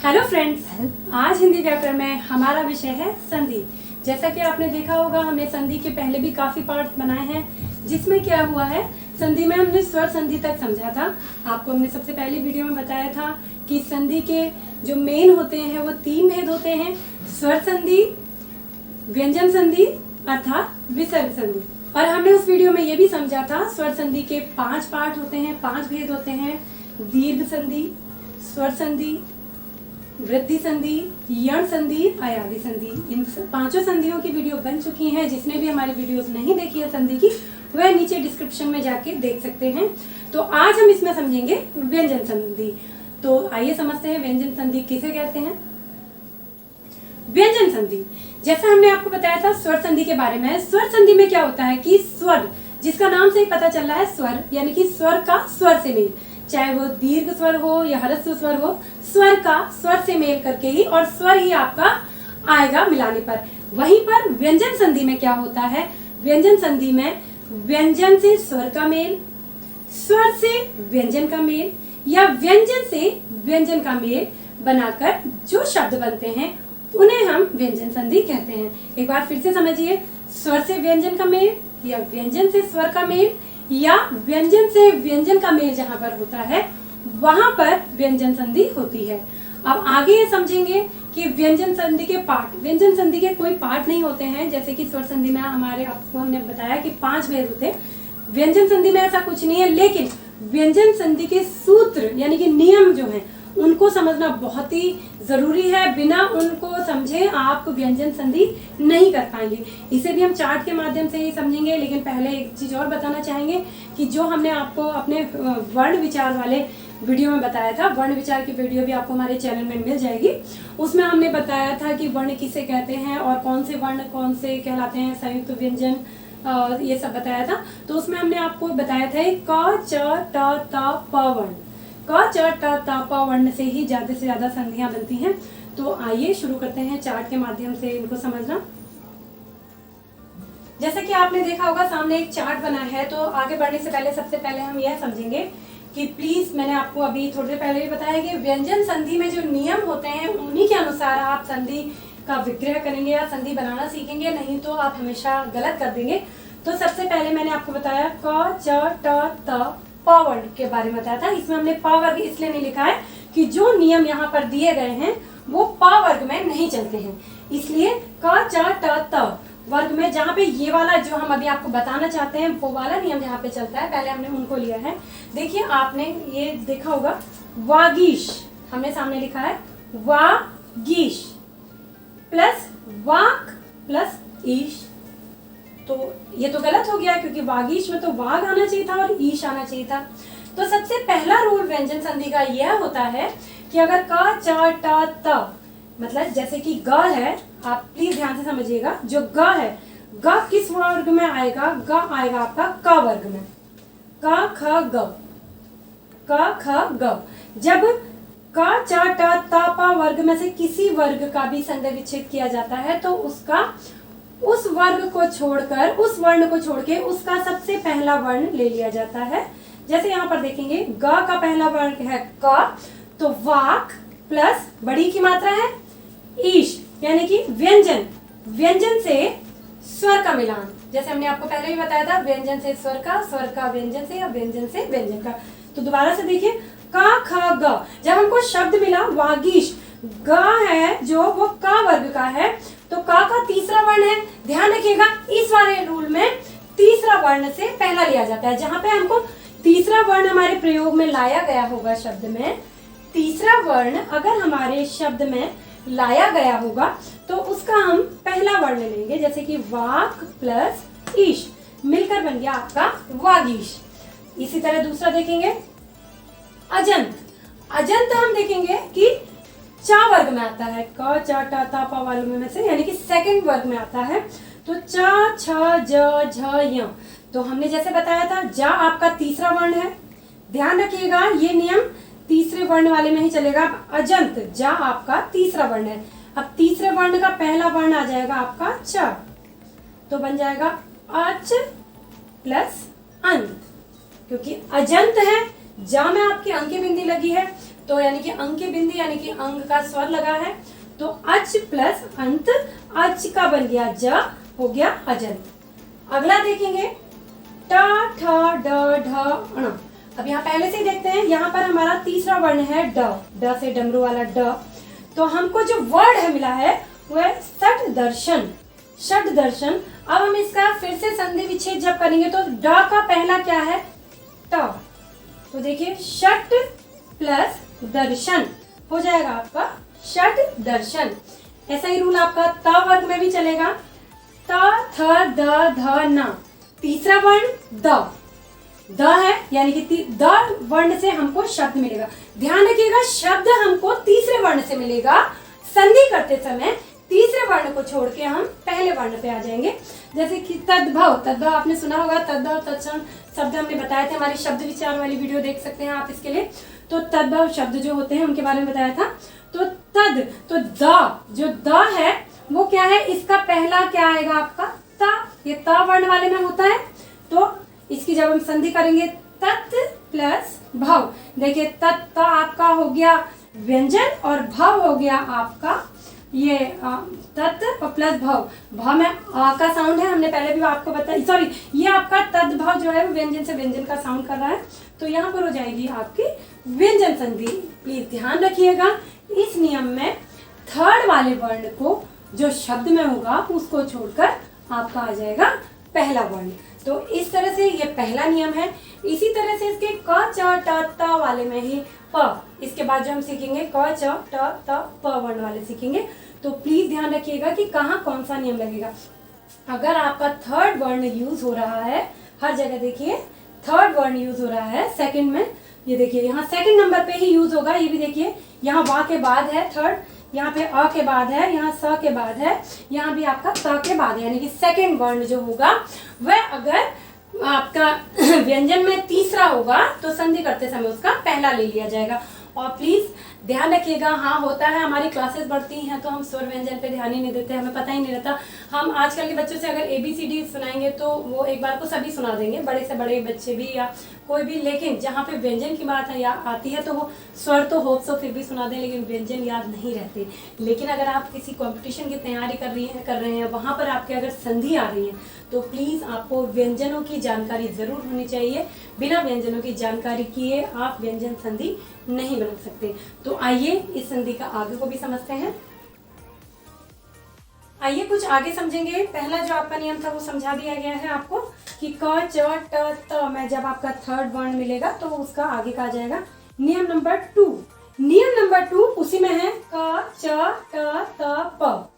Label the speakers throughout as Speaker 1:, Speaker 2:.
Speaker 1: Hello friends, आज हिंदी व्याकरण में हमारा विषय है संधि। जैसा कि आपने देखा होगा, हमने संधि के पहले भी काफी पार्ट बनाए हैं, जिसमें क्या हुआ है, संधि में हमने स्वर संधि तक समझा था। आपको हमने सबसे पहली वीडियो में बताया था कि संधि के जो मेन होते हैं वो 3 भेद होते हैं: स्वर संधि, व्यंजन संधि अर्थात विसर्ग संधि। और हमने उस वीडियो में ये भी समझा था स्वर संधि के 5 पार्ट होते हैं, 5 भेद होते हैं: दीर्घ संधि, स्वर संधि, वृद्धि संधि, यण संधि, अयादि संधि। इन 5 संधियों की वीडियो बन चुकी हैं। जिसने भी हमारी वीडियोस नहीं देखी है संधि की, वह नीचे डिस्क्रिप्शन में जाके देख सकते हैं। तो आज हम इसमें समझेंगे व्यंजन संधि। तो आइए समझते हैं व्यंजन संधि किसे कहते हैं। व्यंजन संधि, जैसा हमने आपको बताया था स्वर संधि के बारे में। स्वर संधि में क्या होता है कि स्वर, जिसका नाम से ही पता चल रहा है स्वर, यानी कि स्वर का स्वर से मेल, चाहे वो दीर्घ स्वर हो या ह्रस्व स्वर हो, स्वर का स्वर से मेल करके ही और स्वर ही आपका आएगा मिलाने पर। वहीं पर व्यंजन संधि में क्या होता है, व्यंजन संधि में व्यंजन से स्वर का मेल, स्वर से व्यंजन का मेल या व्यंजन से व्यंजन का मेल बनाकर जो शब्द बनते हैं उन्हें हम व्यंजन संधि कहते हैं। एक बार फिर से समझिए, स्वर से व्यंजन का मेल या व्यंजन से स्वर का मेल या व्यंजन से व्यंजन का मेल जहां पर होता है वहां पर व्यंजन संधि होती है। अब आगे ये समझेंगे कि व्यंजन संधि के पार्ट, व्यंजन संधि के कोई पार्ट नहीं होते हैं। जैसे कि स्वर संधि में आपको हमने बताया कि 5 भेद होते हैं, व्यंजन संधि में ऐसा कुछ नहीं है। लेकिन व्यंजन संधि के सूत्र यानी कि नियम जो हैं उनको समझना बहुत ही जरूरी है। बिना उनको समझे आप व्यंजन संधि नहीं कर पाएंगे। इसे भी हम चार्ट के माध्यम से ही समझेंगे। लेकिन पहले एक चीज और बताना चाहेंगे कि जो हमने आपको अपने वर्ण विचार वाले वीडियो में बताया था, वर्ण विचार की वीडियो भी आपको हमारे चैनल में मिल जाएगी। उसमें हमने बताया था कि वर्ण किसे कहते हैं और कौन से वर्ण कौन से कहलाते हैं, संयुक्त व्यंजन, ये सब बताया था। तो उसमें हमने आपको बताया था क, च, ट, त, प वर्ण, क, च, ट, त, प वर्ण से ही ज्यादा से ज्यादा संधियां बनती हैं। तो आइए शुरू करते हैं चार्ट के माध्यम से इनको समझना। जैसे कि आपने देखा होगा सामने एक चार्ट बना है। तो आगे बढ़ने से पहले सबसे पहले हम यह समझेंगे कि प्लीज, मैंने आपको अभी थोड़ी देर पहले भी बताया कि व्यंजन संधि में जो नियम होते हैं उन्हीं के अनुसार आप संधि का विग्रह करेंगे या संधि बनाना सीखेंगे, नहीं तो आप हमेशा गलत कर देंगे। तो सबसे पहले मैंने आपको बताया क, च, ट, त, प वर्ण के बारे में बताया था। इसमें हमने प वर्ग इसलिए नहीं लिखा है कि जो नियम यहाँ पर दिए गए हैं वो प वर्ग में नहीं चलते हैं, इसलिए क, च, ट, त वर्ग में जहाँ पे ये वाला जो हम अभी आपको बताना चाहते हैं वो वाला नियम जहाँ पे चलता है, पहले हमने उनको लिया है। देखिए, आपने ये देखा होगा वागीश, हमने सामने लिखा है वागीश प्लस वाक प्लस ईश। तो ये तो गलत हो गया क्योंकि वागीश में तो वाग आना चाहिए था और ईश आना चाहिए था। तो सबसे पहला रूल व्यंजन संधि का यह होता है कि अगर क, च, ट, त, मतलब जैसे कि ग है, आप प्लीज ध्यान से समझिएगा, जो ग है, ग किस वर्ग में आएगा, ग आएगा आपका क वर्ग में, क, ख, ग, क, ख, ग। जब क, च, ट, त, प वर्ग में से किसी वर्ग का भी संधि विच्छेद किया जाता है तो उसका उस वर्ग को छोड़कर, उस वर्ण को छोड़ के उसका सबसे पहला वर्ण ले लिया जाता है। जैसे यहाँ पर देखेंगे ग का पहला वर्ण है क, तो वाक प्लस बड़ी की मात्रा है ईश, यानी कि व्यंजन, व्यंजन से स्वर का मिलान। जैसे हमने आपको पहले भी बताया था, व्यंजन से स्वर का व्यंजन से या व्यंजन से व्यंजन का। तो दोबारा से देखिए क, ख, ग, जब हमको शब्द मिला वागीश, ग है जो वो क वर्ग का है, तो क का तीसरा वर्ण है। ध्यान रखिएगा, इस वाले रूल में तीसरा वर्ण से पहला लिया जाता है। जहां पे हमको तीसरा वर्ण हमारे प्रयोग में लाया गया होगा, शब्द में तीसरा वर्ण अगर हमारे शब्द में लाया गया होगा तो उसका हम पहला वर्ण लेंगे। जैसे कि वाक प्लस ईश मिलकर बन गया आपका वागीश। इसी तरह दूसरा देखेंगे अजंत। अजंत हम देखेंगे कि चा वर्ग में आता है, क, च, ट, त, प वालों में से, यानी कि सेकंड वर्ग में आता है। तो च, छ, ज, झ, य। तो हमने जैसे बताया था जा आपका तीसरा वर्ण है। ध्यान रखिएगा, ये नियम तीसरे वर्ण वाले में ही चलेगा। अजंत जा आपका तीसरा वर्ण है। अब तीसरे वर्ण का पहला वर्ण आ जाएगा आपका च, तो बन जाएगा अच प्लस अंत। क्योंकि अजंत है, जा में आपकी अंकी बिंदी लगी है, तो यानी कि अंग की बिंदी यानी कि अंग का स्वर लगा है, तो अच प्लस अंत, अच का बन गया ज, हो गया अजंत। अगला देखेंगे ट ठ ड ढ ण। अब यहाँ पहले से ही देखते हैं, यहाँ पर हमारा तीसरा वर्ण है ड, ड से डमरू वाला ड। तो हमको जो वर्ड है मिला है वो है षट दर्शन, षट दर्शन। अब हम इसका फिर से संधि विच्छेद जब करेंगे तो ड का पहला क्या है ट, तो देखिए षट प्लस दर्शन हो जाएगा आपका षट दर्शन। ऐसा ही रूल आपका त वर्ग में भी चलेगा, त थ द ध न। तीसरा वर्ण द है यानी कि द वर्ण से हमको शब्द मिलेगा। ध्यान रखिएगा शब्द हमको तीसरे वर्ण से मिलेगा। संधि करते समय तीसरे वर्ण को छोड़ के हम पहले वर्ण पे आ जाएंगे। जैसे कि तद्भव, तद्भव आपने सुना होगा, तद्भव तत्क्षण शब्द हमने बताए थे, हमारी शब्द विचार वाली वीडियो देख सकते हैं आप इसके लिए। तो तद्भव शब्द जो होते हैं उनके बारे में बताया था। तो तद, तो द, जो द है वो क्या है, इसका पहला क्या आएगा आपका ता, ये ता वर्ण वाले में होता है। तो इसकी जब हम संधि करेंगे तत् प्लस भव, देखिए तत् आपका हो गया व्यंजन और भव हो गया आपका ये तत् प्लस भव। भव में आ का साउंड है, हमने पहले भी आपको बताया, सॉरी ये आपका तद भव जो है वो व्यंजन से व्यंजन का साउंड कर रहा है, तो यहाँ पर हो जाएगी आपकी व्यंजन संधि। प्लीज ध्यान रखिएगा इस नियम में थर्ड वाले वर्ण को जो शब्द में होगा उसको छोड़कर आपका आ जाएगा पहला वर्ण। तो इस तरह से ये पहला नियम है। इसी तरह से इसके क च ट त वाले में ही प, इसके बाद जो हम सीखेंगे क च ट त प वर्ण वाले सीखेंगे। तो प्लीज ध्यान रखिएगा कि कहाँ कौन सा नियम लगेगा। अगर आपका थर्ड वर्ण यूज हो रहा है, हर जगह देखिए थर्ड वर्ण यूज हो रहा है सेकंड में, ये देखिए यहाँ सेकंड नंबर पे ही यूज होगा। ये भी देखिए यहाँ वा के बाद है थर्ड, यहाँ पे अ के बाद है, यहाँ स के बाद है, यहाँ भी आपका त के बाद है, यानी कि सेकंड वर्ण जो होगा वह अगर आपका व्यंजन में तीसरा होगा तो संधि करते समय उसका पहला ले लिया जाएगा। और प्लीज ध्यान रखिएगा, हाँ होता है हमारी क्लासेस बढ़ती हैं तो हम स्वर व्यंजन पे ध्यान ही नहीं देते, हमें पता ही नहीं रहता। हम आजकल के बच्चों से अगर ABCD सुनाएंगे तो वो एक बार को सभी सुना देंगे, बड़े से बड़े बच्चे भी या कोई भी, लेकिन जहाँ पे व्यंजन की बात है या आती है तो वो स्वर तो होप सो फिर भी सुना दें, लेकिन व्यंजन याद नहीं रहते। लेकिन अगर आप किसी कंपटीशन की तैयारी कर रहे हैं वहाँ पर आपके अगर संधि आ रही है तो प्लीज आपको व्यंजनों की जानकारी जरूर होनी चाहिए। बिना व्यंजनों की जानकारी किए आप व्यंजन संधि नहीं बना सकते। तो आइए इस संधि का आगे को भी समझते हैं। आइए कुछ आगे समझेंगे। पहला जो आपका नियम था वो समझा दिया गया है आपको कि क च ट त में जब आपका थर्ड वर्ण मिलेगा तो उसका आगे का आ जाएगा। नियम नंबर 2, नियम नंबर 2 उसी में है क च ट त प।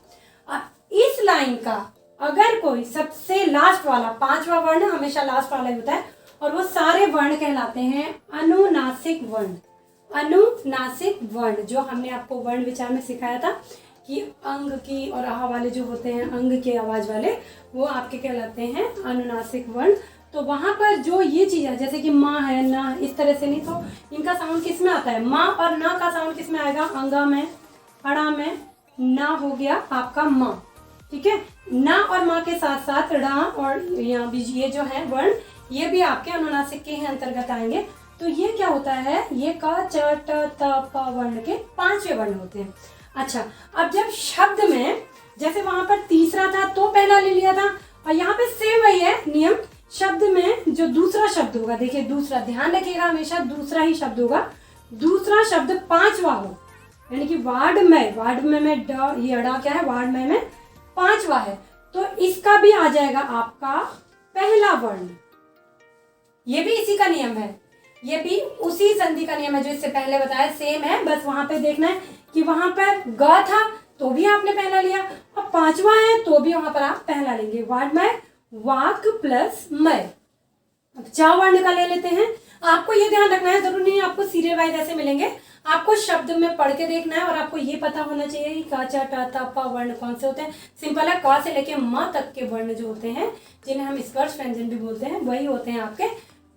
Speaker 1: अब इस लाइन का अगर कोई सबसे लास्ट वाला, पांचवा वर्ण हमेशा लास्ट वाला ही होता है और वो सारे वर्ण कहलाते हैं अनुनासिक वर्ण। अनुनासिक वर्ण जो हमने आपको वर्ण विचार में सिखाया था कि अंग की और आह वाले जो होते हैं अंग के आवाज वाले, वो आपके कहलाते हैं अनुनासिक वर्ण। तो वहां पर जो ये चीज है जैसे कि माँ है, ना, इस तरह से नहीं, तो इनका साउंड किस में आता है, माँ और ना का साउंड किस में आएगा, अंगा में, अड़ा में, ना हो गया आपका माँ, ठीक है। ना और माँ के साथ साथ ड़ा और यहाँ भी ये जो है वर्ण ये भी आपके अनुनासिक के ही अंतर्गत आएंगे। तो ये क्या होता है, ये क च ट त प वर्ण के पांचवें वर्ण होते हैं। अच्छा, अब जब शब्द में जैसे वहां पर तीसरा था तो पहला ले लिया था, और यहाँ पे सेम वही है नियम। शब्द में जो दूसरा शब्द होगा, देखिए दूसरा, ध्यान रखिएगा हमेशा दूसरा ही शब्द होगा। दूसरा शब्द पांचवा हो, यानी कि वार्ड में ड, ये अड़ा क्या है, वार्ड में पांचवा है, तो इसका भी आ जाएगा आपका पहला वर्ण। ये भी इसी का नियम है, ये भी उसी संधि का नियम है जो इससे पहले बताया, सेम है। बस वहां पे देखना है कि वहां पर ग था तो भी आपने पहला लिया, और पांचवा है तो भी वहां पर आप पहला लेंगे। वार्ड में वाक प्लस मय। अब चा वर्ण का ले लेते हैं। आपको ये ध्यान रखना है, जरूरी नहीं आपको सीरियल वाइज ऐसे मिलेंगे, आपको शब्द में पढ़ के देखना है और आपको ये पता होना चाहिए कि का चा टा ता पा वर्ण कौन से होते हैं। सिंपल है, क से लेके म तक के वर्ण जो होते हैं जिन्हें हम स्पर्श व्यंजन भी बोलते हैं वही होते हैं आपके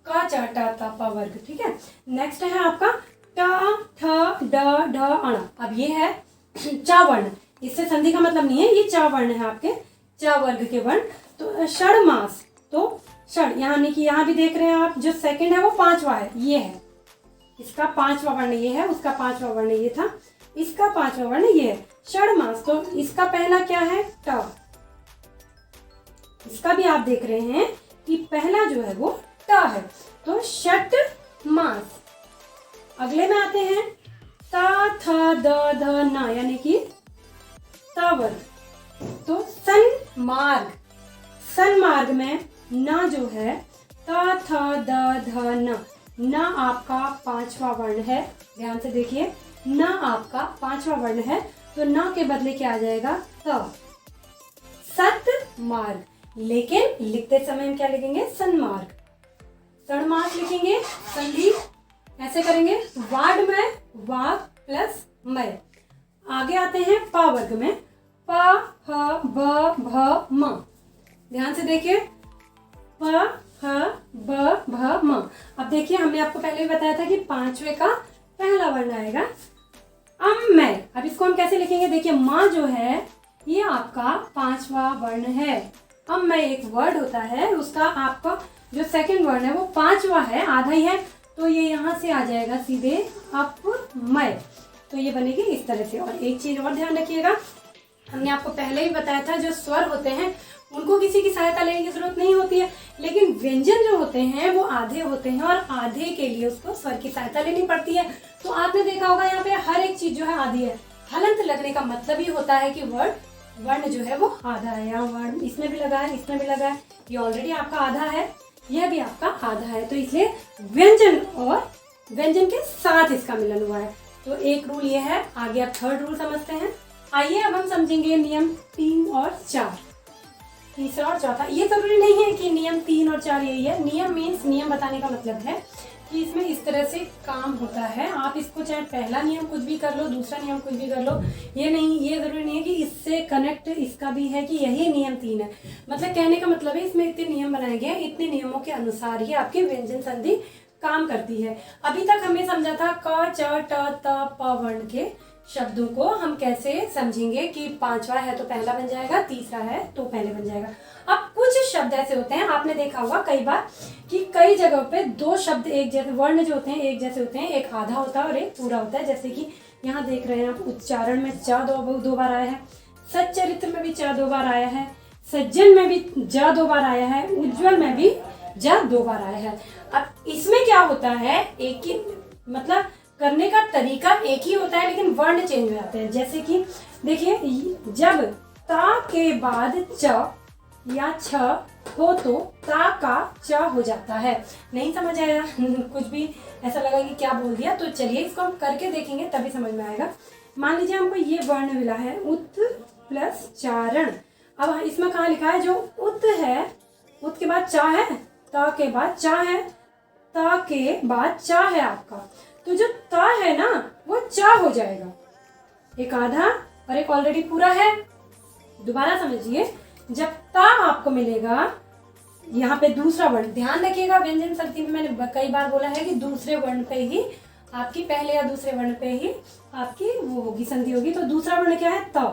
Speaker 1: का चा टा ता पा वर्ग, ठीक है। नेक्स्ट है आपका ट ठ ड ढ अण। अब ये है चा वर्ण, इससे संधि का मतलब नहीं है, ये चा वर्ण है आपके चा वर्ग के वर्ण। तो षड मास, तो षड यानी कि यहाँ भी देख रहे हैं आप जो सेकंड है वो पांचवा है, ये है इसका 5वां वर्ण ये है, उसका 5वां वर्ण ये था, इसका 5वां वर्ण ये है। षडमास, तो इसका पहला क्या है? ट। इसका भी आप देख रहे हैं कि पहला जो है वो ट है, तो षट मास। अगले में आते हैं ता थ द ध न, यानी कि तावर। तो सन्मार्ग, सन्मार्ग में न जो है ता थ द ध न, न आपका 5वां वर्ण है। ध्यान से देखिए, न आपका 5वां वर्ण है, तो न के बदले क्या आ जाएगा? त। सतमार्ग, लेकिन लिखते समय हम क्या लिखेंगे? सन्मार्ग। सन्मार्ग लिखेंगे, संधि ऐसे करेंगे, वाड में वाग प्लस मय। आगे आते हैं पा वर्ग में, प ह ब भ म। ध्यान से देखिए, प ह ब भ म। अब देखिए, हमने आपको पहले भी बताया था कि 5वें का पहला वर्ण आएगा अम्मय। अब इसको हम कैसे लिखेंगे? देखिए, माँ जो है ये आपका 5वां वर्ण है। अम्मय एक वर्ड होता है, उसका आपका जो सेकंड वर्ण है वो 5वां है, आधा ही है, तो ये यहाँ से आ जाएगा सीधे अपमय। तो ये बनेगी इस तरह से। और एक चीज और ध्यान रखिएगा, हमने आपको पहले ही बताया था जो स्वर होते हैं उनको किसी की सहायता लेने की जरूरत नहीं होती है, लेकिन व्यंजन जो होते हैं वो आधे होते हैं और आधे के लिए उसको स्वर की सहायता लेनी पड़ती है। तो आपने देखा होगा यहाँ पे हर एक चीज जो है आधी है। हलंत लगने का मतलब ही होता है कि वर्ण जो है वो आधा है। यहाँ वर्ण इसमें भी लगा है, इसमें भी लगा है, ये ऑलरेडी आपका आधा है, यह भी आपका आधा है, तो इसलिए व्यंजन और व्यंजन के साथ इसका मिलन हुआ है। तो एक रूल ये है। आगे आप थर्ड रूल समझते हैं। आइए अब हम समझेंगे नियम 3 और 4। तीसरा और चौथा, ये जरूरी नहीं है कि नियम 3 और 4 यही है। नियम मीन्स, नियम बताने का मतलब है कि इसमें इस तरह से काम होता है। आप इसको चाहे पहला नियम कुछ भी कर लो, दूसरा नियम कुछ भी कर लो, ये नहीं, ये जरूरी नहीं है कि इससे कनेक्ट इसका भी है कि यही नियम 3 है। मतलब कहने का मतलब है इसमें इतने नियम बनाए गए हैं, इतने नियमों के अनुसार ही आपकी व्यंजन संधि काम करती है। अभी तक हमने समझा था क च ट त प वर्ण के शब्दों को हम कैसे समझेंगे कि 5वां है तो पहला बन जाएगा, तीसरा है तो पहले बन जाएगा। अब कुछ शब्द ऐसे होते हैं, आपने देखा होगा कई बार कि कई जगहों पे 2 शब्द एक जैसे, वर्ण जो होते हैं एक जैसे होते हैं, एक आधा होता है और एक पूरा होता है। जैसे कि यहाँ देख रहे हैं आप, उच्चारण में च 2 बार आया है, सच्चरित्र में भी च 2 बार आया है, सज्जन में भी ज 2 बार आया है, उज्जवल में भी ज 2 बार आया है। अब इसमें क्या होता है, एक ही मतलब करने का तरीका एक ही होता है, लेकिन वर्ण चेंज हो जाते हैं। जैसे कि देखिए, जब ता के बाद च या छ हो तो ता का च हो जाता है। नहीं समझ आया? कुछ भी ऐसा लगा कि क्या बोल दिया, तो चलिए इसको हम करके देखेंगे तभी समझ में आएगा। मान लीजिए हमको ये वर्ण मिला है उत प्लस चारण। अब इसमें कहाँ लिखा है, जो उत है, उत के बाद चा है, ता के बाद चा है, ता के बाद चा है आपका, तो जो ता है ना वो चा हो जाएगा। एक आधा और एक ऑलरेडी पूरा है। दोबारा समझिए, जब ता आपको मिलेगा, यहाँ पे दूसरा वर्ण, ध्यान रखिएगा व्यंजन संधि में मैंने कई बार बोला है कि दूसरे वर्ण पे ही आपकी, पहले या दूसरे वर्ण पे ही आपकी वो होगी, संधि होगी। तो दूसरा वर्ण क्या है, ता।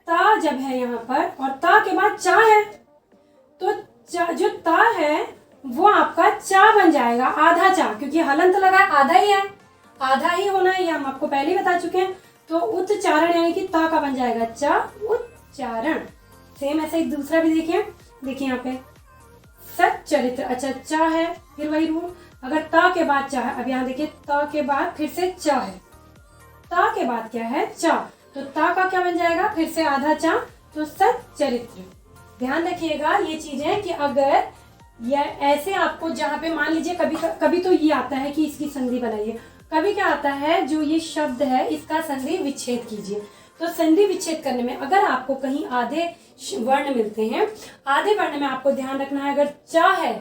Speaker 1: ता जब है यहाँ पर और ता के बाद चा है, तो जो ता है वो आपका चा बन जाएगा, आधा चा, क्योंकि हलंत लगा आधा ही है, आधा ही होना है, ये हम आपको पहले ही बता चुके हैं। तो उच्चारण यानी कि ता का बन जाएगा चा, उच्चारण। सेम ऐसा ही दूसरा भी देखिए यहाँ पे सच्चरित्र, अच्छा चा है, फिर वही रूल, अगर ता के बाद चा है, अब यहाँ देखिए ता के बाद फिर से चा है, ता के बाद क्या है, चा, तो ता का क्या बन जाएगा, फिर से आधा चा, तो सच्चरित्र। ध्यान रखिएगा ये चीजें कि अगर या ऐसे आपको जहाँ पे मान लीजिए कभी तो ये आता है कि इसकी संधि बनाइए, कभी क्या आता है जो ये शब्द है इसका संधि विच्छेद कीजिए। तो संधि विच्छेद करने में अगर आपको कहीं आधे वर्ण मिलते हैं, आधे वर्ण में आपको ध्यान रखना है, अगर चा है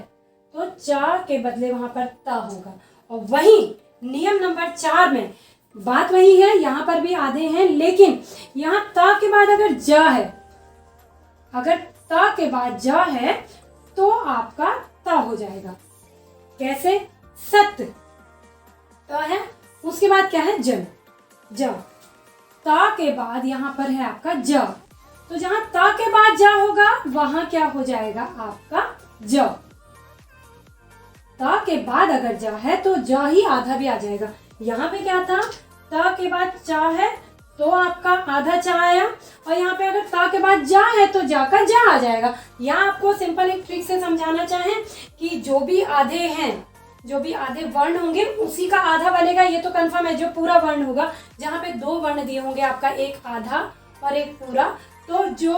Speaker 1: तो चा के बदले वहां पर ता होगा। और वही नियम नंबर 4 में बात वही है, यहाँ पर भी आधे हैं, लेकिन यहाँ ता के बाद अगर जा है, अगर ता के बाद जा है तो आपका ता हो जाएगा। कैसे, सत्य ता है, उसके बाद क्या है, जन, जा, ता के बाद यहाँ पर है आपका जा, तो जहां ता के बाद जा होगा वहां क्या हो जाएगा आपका ज। ता के बाद अगर जा है तो जा ही आधा भी आ जाएगा। यहाँ पे क्या था, ता के बाद चा है तो आपका आधा चा आया, और यहाँ पे अगर ता के बाद जा है तो जा का जा आ जाएगा। यहाँ आपको सिंपल एक ट्रिक से समझाना चाहें कि जो भी आधे हैं, जो भी आधे वर्ण होंगे उसी का आधा बनेगा, ये तो कंफर्म है। जो पूरा वर्ण होगा, जहाँ पे दो वर्ण दिए होंगे आपका, एक आधा और एक पूरा, तो जो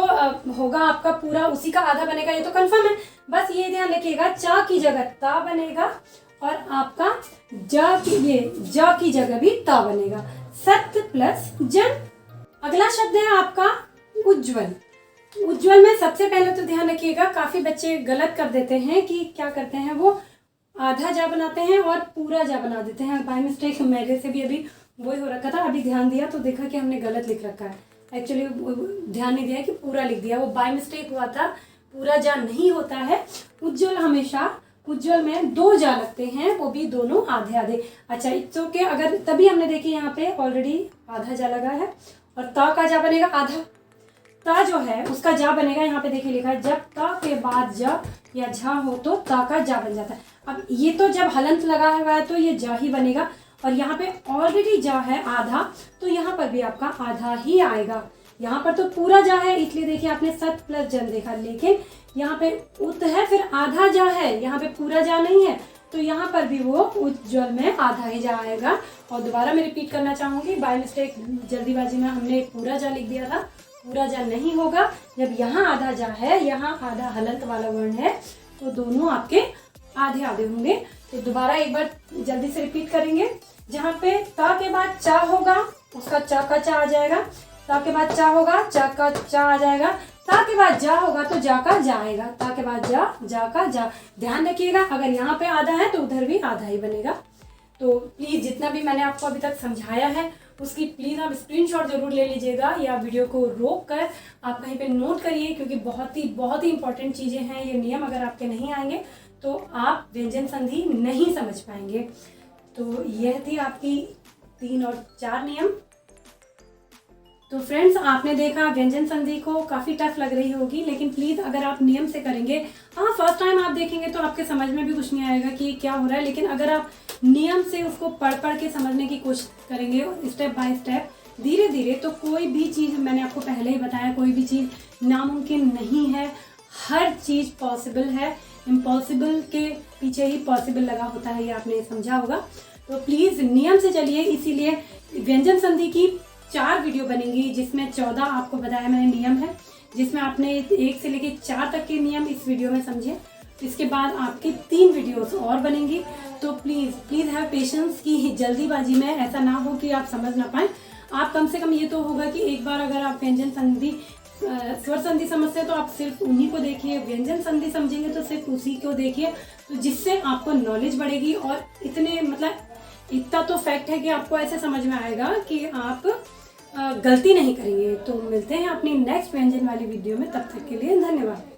Speaker 1: होगा आपका पूरा उसी का आधा बनेगा, ये तो कंफर्म है। बस ये ध्यान रखिएगा, चा की जगह ता बनेगा और आपका जा की जगह भी ता बनेगा। सत्य प्लस जन। अगला शब्द है आपका उज्ज्वल। उज्ज्वल में सबसे पहले तो ध्यान रखिएगा, काफी बच्चे गलत कर देते हैं कि क्या करते हैं, वो आधा जा बनाते हैं और पूरा जा बना देते हैं। बाय मिस्टेक मेरे से भी अभी वही हो रखा था, अभी ध्यान दिया तो देखा कि हमने गलत लिख रखा है। एक्चुअली ध्यान नहीं दिया कि पूरा लिख दिया, वो बाय मिस्टेक हुआ था। पूरा जा नहीं होता है। उज्ज्वल हमेशा, उज्ज्वल में दो जा लगते हैं, वो भी दोनों आधे आधे। अच्छा इट्स ओके, अगर तभी हमने देखी यहाँ पे ऑलरेडी आधा जा लगा है, और ता का जा बनेगा आधा। ता जो है उसका जा बनेगा, यहाँ पे देखिए लिखा है, जब ता के बाद जा या झा हो तो ता का जा बन जाता है। अब ये तो जब हलंत लगा हुआ है तो ये जा ही बनेगा, और यहाँ पे ऑलरेडी जा है आधा, तो यहाँ पर भी आपका आधा ही आएगा। यहाँ पर तो पूरा जा है, इसलिए देखिए आपने सत प्लस जन देखा, लेकिन यहाँ पे उत है फिर आधा जा है, यहाँ पे पूरा जा नहीं है, तो यहाँ पर भी वो उज्ज्वल में आधा ही जा आएगा। और दोबारा मैं रिपीट करना चाहूंगी, बाय मिस्टेक जल्दीबाजी में हमने पूरा जा लिख दिया था, पूरा जा नहीं होगा। जब यहाँ आधा जा है, यहाँ आधा हलंत वाला वर्ण है, तो दोनों आपके आधे आधे होंगे। तो दोबारा एक बार जल्दी से रिपीट करेंगे। जहाँ पे ता के बाद चा होगा उसका चा का चा आ जाएगा, ता के बाद चा होगा चा का चा आ जाएगा, ता के बाद जा होगा तो जा का जा आएगा, ता के बाद जा का जा। ध्यान रखिएगा, अगर यहाँ पे आधा है तो उधर भी आधा ही बनेगा। तो प्लीज जितना भी मैंने आपको अभी तक समझाया है उसकी प्लीज आप स्क्रीनशॉट जरूर ले लीजिएगा, या वीडियो को रोक कर आप कहीं पे नोट करिए, क्योंकि बहुत ही इंपॉर्टेंट चीजें हैं ये नियम। अगर आपके नहीं आएंगे तो आप व्यंजन संधि नहीं समझ पाएंगे। तो यह थी आपकी 3 और 4 नियम। तो फ्रेंड्स आपने देखा व्यंजन संधि को काफी टफ लग रही होगी, लेकिन प्लीज अगर आप नियम से करेंगे, हाँ फर्स्ट टाइम आप देखेंगे तो आपके समझ में भी कुछ नहीं आएगा कि क्या हो रहा है, लेकिन अगर आप नियम से उसको पढ़ के समझने की कोशिश करेंगे स्टेप बाय स्टेप, धीरे धीरे, तो कोई भी चीज, मैंने आपको पहले ही बताया, कोई भी चीज नामुमकिन नहीं है, हर चीज पॉसिबल है। इम्पॉसिबल के पीछे ही पॉसिबल लगा होता है, ये आपने समझा होगा। तो प्लीज नियम से चलिए। इसीलिए व्यंजन संधि की 4 वीडियो बनेंगी, जिसमें 14 आपको बताया मैंने नियम है, जिसमें आपने 1 से लेकर 4 तक के नियम इस वीडियो में समझे। इसके बाद आपकी 3 वीडियोस और बनेंगी। तो प्लीज हैव पेशेंस कि जल्दीबाजी में ऐसा ना हो कि आप समझ ना पाए। आप कम से कम ये तो होगा कि एक बार अगर आप व्यंजन संधि स्वर संधि समझते हैं तो आप सिर्फ उन्हीं को देखिए, व्यंजन संधि समझेंगे तो सिर्फ उसी को देखिए, तो जिससे आपको नॉलेज बढ़ेगी। और इतना तो फैक्ट है कि आपको ऐसे समझ में आएगा कि आप गलती नहीं करेंगे। तो मिलते हैं अपनी नेक्स्ट व्यंजन वाली वीडियो में, तब तक के लिए धन्यवाद।